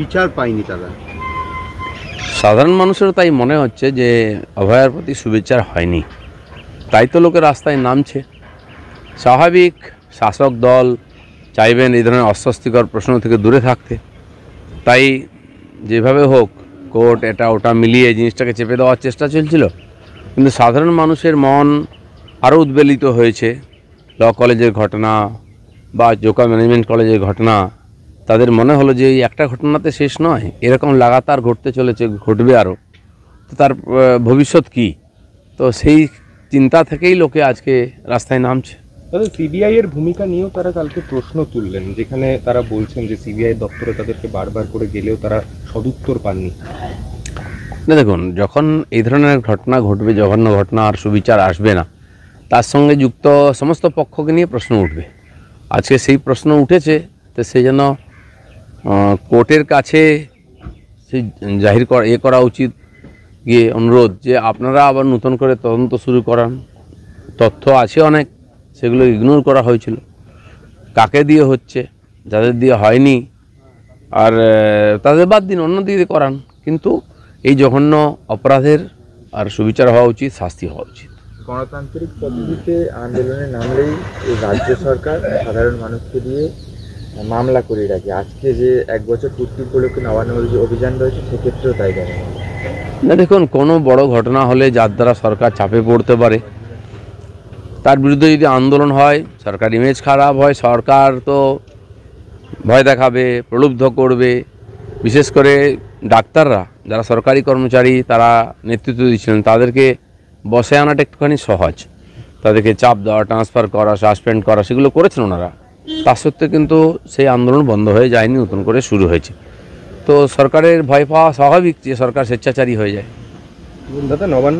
বিচার পায়নি তারা। সাধারণ মানুষেরও তাই মনে হচ্ছে যে অভয়ার প্রতি সুবিচার হয়নি, তাই তো লোকে রাস্তায় নামছে। স্বাভাবিক, শাসক দল চাইবেন এই ধরনের অস্বস্তিকর প্রশ্ন থেকে দূরে থাকতে, তাই যেভাবে হোক কোর্ট এটা ওটা মিলিয়ে জিনিসটাকে চেপে দেওয়ার চেষ্টা চলছিল। কিন্তু সাধারণ মানুষের মন আরও উদ্বেলিত হয়েছে। ল কলেজের ঘটনা বা জোকা ম্যানেজমেন্ট কলেজের ঘটনা, তাদের মনে হলো যে এই একটা ঘটনাতে শেষ নয়, এরকম লাগাতার ঘটতে চলেছে, ঘটবে আরও, তো তার ভবিষ্যৎ কী? তো সেই চিন্তা থেকেই লোকে আজকে রাস্তায় নামছে। তবে সিবিআই এর ভূমিকা নিয়েও তারা কালকে প্রশ্ন তুললেন, যেখানে তারা বলছেন যে সিবিআই দপ্তরে তাদেরকে বারবার করে গেলেও তারা সদুত্তর পাননি। না দেখুন, যখন এই ধরনের ঘটনা ঘটবে, জঘন্য ঘটনা, আর সুবিচার আসবে না, তার সঙ্গে যুক্ত সমস্ত পক্ষকে নিয়ে প্রশ্ন উঠবে। আজকে সেই প্রশ্ন উঠেছে, তো সেই জন্য কোর্টের কাছে সেই জাহির করা উচিত, গিয়ে অনুরোধ যে আপনারা আবার নতুন করে তদন্ত শুরু করান। তথ্য আছে অনেক, সেগুলো ইগনোর করা হয়েছিল, কাকে দিয়ে হচ্ছে, যাদের দিয়ে হয়নি আর তাদের বাদ দিন, অন্য দিকে করান। কিন্তু এই জঘন্য অপরাধের আর সুবিচার হওয়া উচিত, শাস্তি হওয়া উচিত। গণতান্ত্রিক পদ্ধতিতে আন্দোলনে নামলেই এই রাজ্য সরকার সাধারণ মানুষকে দিয়ে মামলা করে রাখে। আজকে যে 1 বছর পূর্তি উপলক্ষে নবান্নের যে অভিযান রয়েছে, সেক্ষেত্রেও তাই জানেন না দেখুন, কোনো বড় ঘটনা হলে যার দ্বারা সরকার চাপে পড়তে পারে, তার বিরুদ্ধে যদি আন্দোলন হয়, সরকার ইমেজ খারাপ হয়, সরকার তো ভয় দেখাবে, প্রলুব্ধ করবে। বিশেষ করে ডাক্তাররা, যারা সরকারি কর্মচারী, তারা নেতৃত্ব দিচ্ছিলেন, তাদেরকে বসে আনাটা একটুখানি সহজ। তাদেরকে চাপ দেওয়া, ট্রান্সফার করা, সাসপেন্ড করা, সেগুলো করেছেন ওনারা। তা সত্ত্বেও কিন্তু সেই আন্দোলন বন্ধ হয়ে যায়নি, নতুন করে শুরু হয়েছে। তো সরকারের ভয় পাওয়া স্বাভাবিক যে সরকার স্বেচ্ছাচারী হয়ে যায়। দাদা, নবান্ন